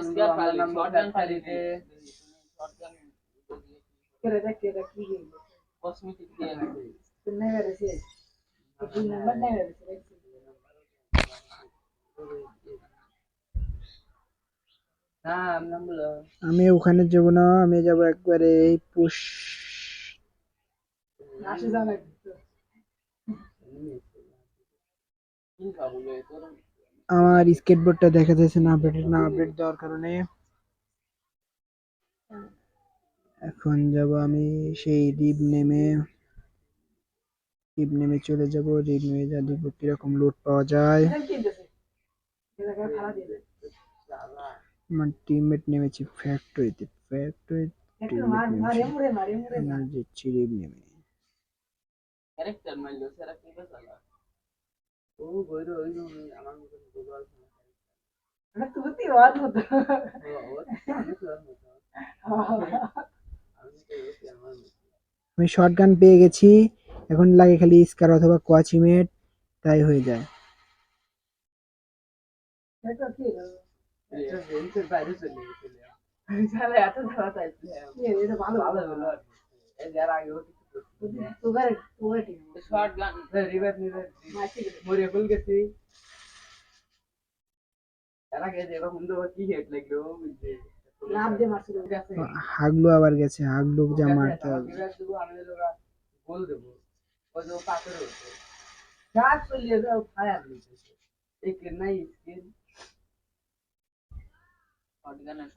Square পালি shotgun পালিতে shotgun কেরে কি কসমেটিক দিয়ে তুমি মেরেছে তিন নাম্বার নাই মেরেছে না নাম বলো আমি ওখানে যাব না, আমি যাব একবারে এই পুশ। আসে জানা কি খাবো তোর আমার স্কেটবোর্ডটা দেখা যাচ্ছে না, আপডেট দেওয়ার কারণে। এখন যাব আমি সেই রিব নেমে চলে যাব। রিব নেমে যা দেখবো কিরকম লুট পাওয়া যায়। আমার টিমমেট নেমেছে ফ্যাক্টরিতে। আমার যাচ্ছি রিব নেমে। ক্যারেক্টার মাইলো সেরা কি কথা ও বইরো ওই আমার মতো গোগল না তুই তুই ওয়াজ মত ও আমি তো আমি শটগান পেয়ে গেছি, এখন লাগে খালি স্কার অথবা কোয়াচিমেট, তাই হয়ে যায়। এটা কি এটা জেন্সের বাইরে চলে গেছে শালা এত ধরা চাইছে এটা ভালো হলো এই যারা আগে হতো তোগার ঠিক শটগান রিভাইভ মরে ফুল গেছি এরা গেছে এবার হুন্ডো কি হেড লাগলো বুঝছে লাভ দে মারছিল গেছে হাগলু আবার গেছে, হাগলু যা মারতে হবে। রিভাইভ দেব আমি লোগা গোল দেব ওই যে পাথর হচ্ছে গাছ চলিয়ে যাও ফায়ার দিছে এক নাই স্কিল শটগানের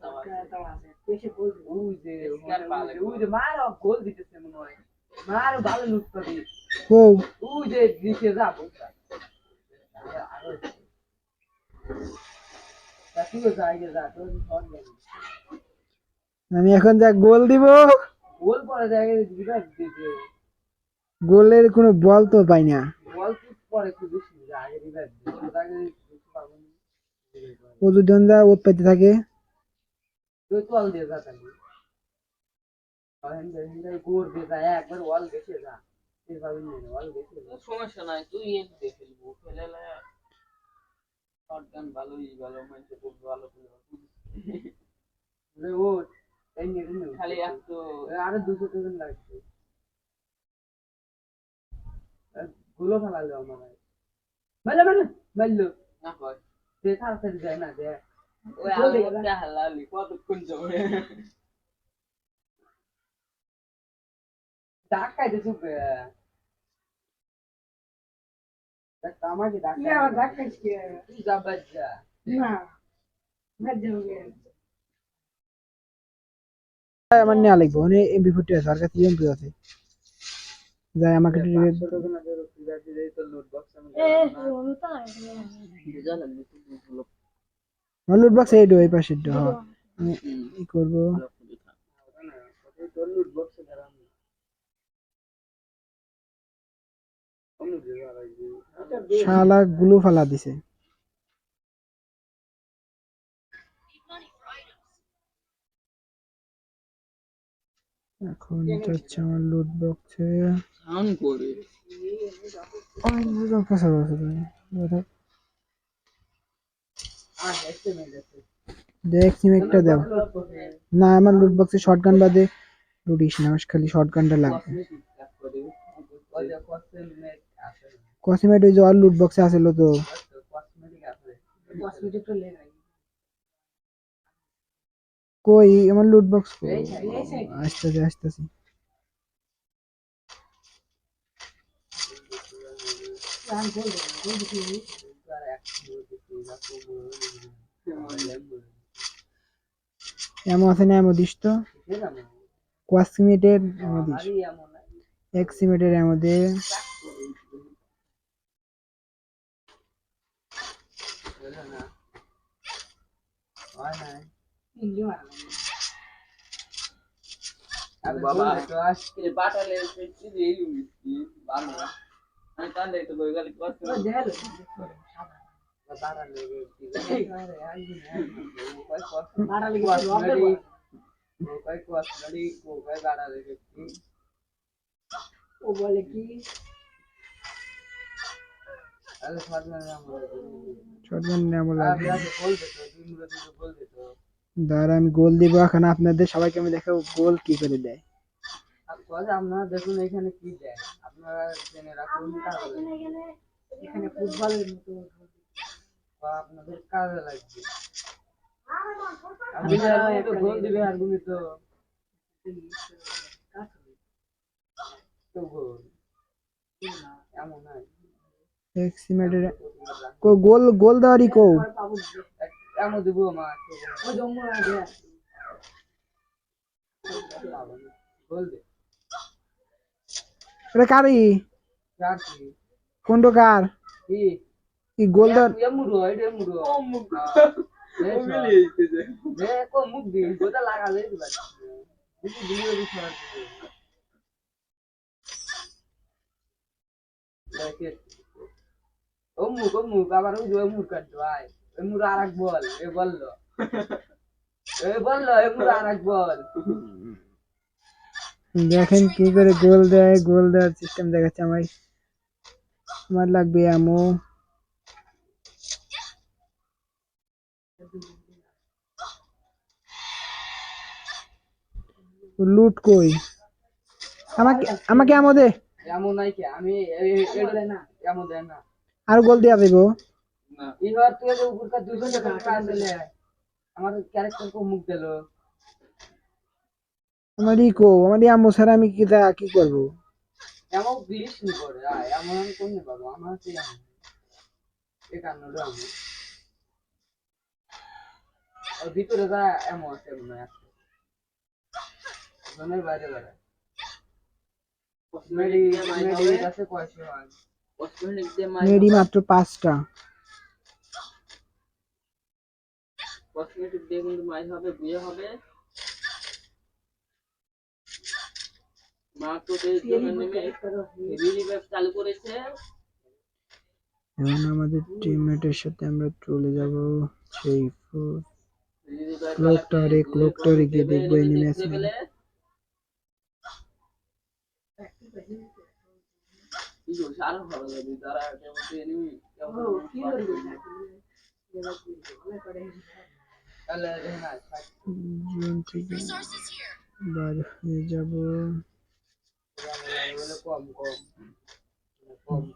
তাও আছে এসে গোল ওই যে মার গোল দিতেছে মনে হয় মার ভালো লুট করে ও ওই যে দিতে যাব আমি এখন যা গোল দিব, গোল পরে জায়গায় দিবে দিতে গোলের কোনো বল তো পাই না। বল কি পরে খুব বেশি আগে দিবে আগে দিতে পারবো না ও যদি ওত পাইতে থাকে তুই কল দিয়ে যা তাহলে গোর দিয়ে যা একবার ওয়াল গেছে যা এইভাবে নিয়ে ওয়াল গেছে সমস্যা নাই তুই এক দিয়ে ফেলবো ফেলেলে শটগান ভালোই ভালো মানে খুব ভালো করে ও এই নিয়ে খালি একটু আরো 200 টাকা লাগবে গুলো ফেলালো আমার মারলো না কয় সে তাড়াতাড়ি যায় না যে ওই আলোটা হালালি কতক্ষণ যাবে ডাকাইতে চুপে আমাকে ডাকাই আমার ডাকাইস কি তুই যা বাচ্চা না বাচ্চা হবে আমার নেওয়া লাগবে, মানে এমপি40 আছে, আর কাছে এমপি আছে। যাই আমাকে একটু রিভাইভ লুট বক্স এই পাশে আমি কি করবো। শালা গুলো ফালা দিছে। এখন যাচ্ছে আমার লুট বক্সে। সাউন্ড করে দেখছি একটা দাও না, আমার লুট বক্সে শটগান বাদে লুটিস না, আমার খালি শটগানটা লাগবে। কসমেট ওই যে আর লুট বক্সে আসলো তো। কই আমার লুট বক্স আসতেছে আসতেছে। এমন আছে না, এমন দিস তো কোয়াসিমেটের এমন দিস, এক্সিমেটের এমন দে। বাবা আজকে পাঠালে কি দিয়ে ভালো আমি তাহলে তো বই গেলে কষ্ট ও বলে কি শটগান নেওয়া লাগবে। বলতে তো দাঁড়া আমি গোল দিব এখন, আপনাদের সবাইকে আমি দেখাবো গোল কি করে দেয়। আপনারা দেখুন এখানে কি দেয়, আপনারা জেনে রাখুন তাহলে এখানে ফুটবলের মতো বা আপনাদের কাজে লাগবে। আপনারা একটু গোল দিবে আর গুলি তো গোল এমন নাই। গোল গোল দেওয়ারই কো এমন দিব মা গোল দে এটা কারি কার কি কোন কার কি কি গোল দেওয়ার এমুরো এটা এমুরো ও মুখ ও মিলি এইতেছে দে কো মুখ দি গোটা লাগা দেই দিবা দিদি দিদি দি ছড়া দেখে ও মুখ আবার ওই মুখ কাট ভাই ওই মুখ আরেক বল এ বললো এ মুখ আরেক বল দেখেন কি করে গোল দেয়, গোল দেওয়ার সিস্টেম দেখাচ্ছে আমায়। আমার লাগবে আমো লুট কই, আমাকে আমাকে আমো দে, এমন নাই কি আমি এটা না এমন দেয় না আর গোল দিয়া দেবো না এবার তুই যে উপর কা 200 টাকা কাজ দিলে আমার ক্যারেক্টার কো মুখ দিলো আমারই আমো স্যার, আমি কি করবো। এমন দিস নি করে এমন আমি কোন পাবো আমার কি এমন এই কান্নটা আমি আর ভিতরে যা এমন আছে মনে আছে মনের বাইরে বাইরে মেডি কাছে কয়শো হয় মেডি মাত্র 5টা। কসমেটিক দিয়ে কিন্তু মাই হবে বিয়ে হবে মা তো এই জন্য নেমে রিলিভ চালু করেছে। এখন আমাদের টিমমেটের সাথে আমরা চলে যাব সেই ক্লোকটারে গিয়ে দেখবো এনিমি আছে। জোন থেকে বার হয়ে যাব,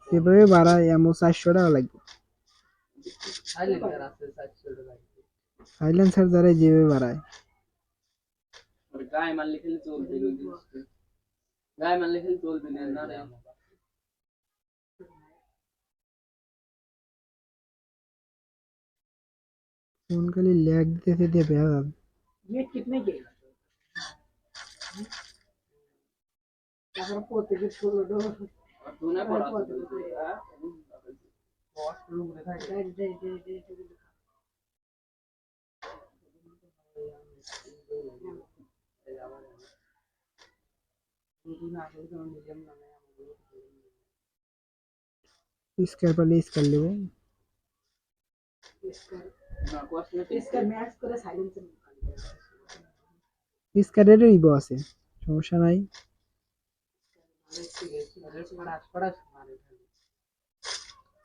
সেভাবে বাড়ায় এমন 400 টাকা লাগবে। সাইলেন্সার দ্বারা যেভাবে বাড়ায় গায়ে মারলে খেলে চলবে গায়ে মারলে খেলে চলবে না রে ফোন খালি ল্যাগ দিতেছে দিয়ে বেহাল। ये कितने के তারপর প্রত্যেকে ছোট ছোট তুনা পড়া বস রুমে থাকে স্কার পালে স্কার নেবো, স্কারেরও ইবো আছে, সমস্যা নাই।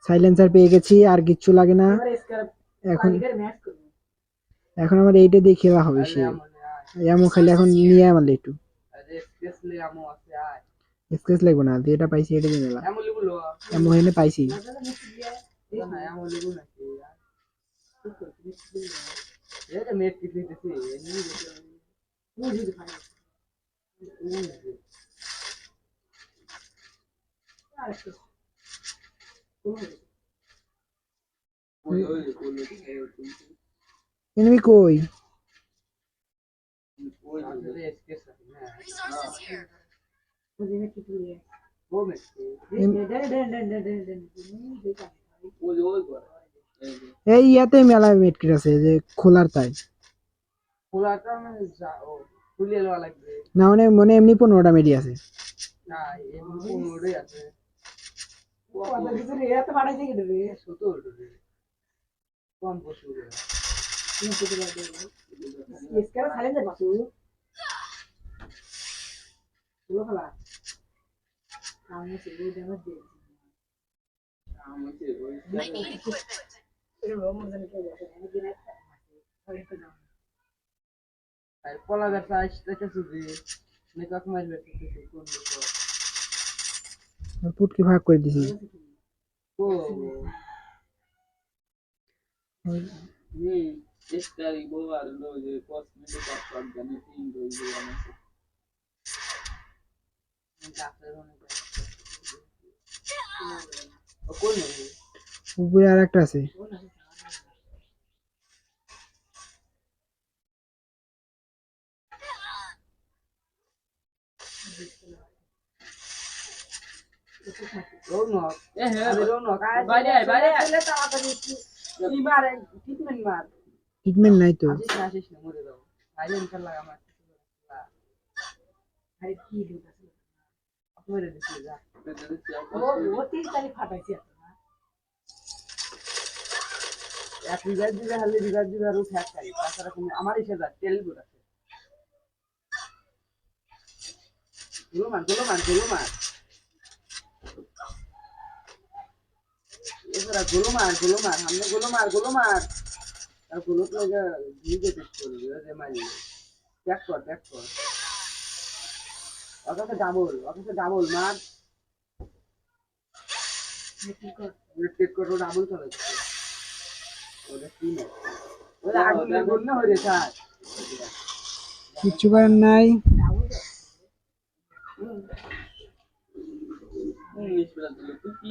সাইলেন্সার পেয়ে গেছি, আর কিচ্ছু লাগে না এখন। এখন আমার এইটা দিয়ে খেলা হবে, সে এমন খালি এখন নিয়ে আমার একটু স্কেচ লাগবে না, যেটা পাইছি এটা দিয়ে নিলাম। এমন হইলে পাইছি এনিমি কই। এই ইয়াতে মেলা মেটকিট আছে যে খোলার তাই না, মানে মনে এমনি 15টা মেডি আছে। আর পলা ব্যবসা আসতে সুজি মেকআপ মাছ ব্যবসা কোন পুটকি ভাগ করে দিছি ও চেষ্টারি বোবার লো যে কসমেটিক কাজ জানি তিন রই আছে কোন উপরে আর একটা আছে রৌনক রৌনক বাইরে বাইরে তাড়াতাড়ি এবার ট্রিটমেন্ট মার ট্রিটমেন্ট নাই তো আসিস না মরে যাবো বাইরে ইনকার লাগা মার আরে কি লোক আছে মরে দিছি যা ও 30 তারিখ ফাটাইছি এক রিভাইজ দিলে হালে রিভাইজ দিলে আর ফ্যাট খাই তাছাড়া কোনো আমার এসে যায় তেল গুড় আছে গুলো মার এছাড়া গুলো মার हमने গুলো মার আর গুলো তো ভিজে টেস্ট করে দিও যে মারি চেক কর ওটাকে ডাবল মার চেক কর ডাবল চলে ওটা কি না ওটা আগুনের গন্না হয়ে যায় কিচ্ছু করার নাই ইংলিশ বলা দিল তুই কি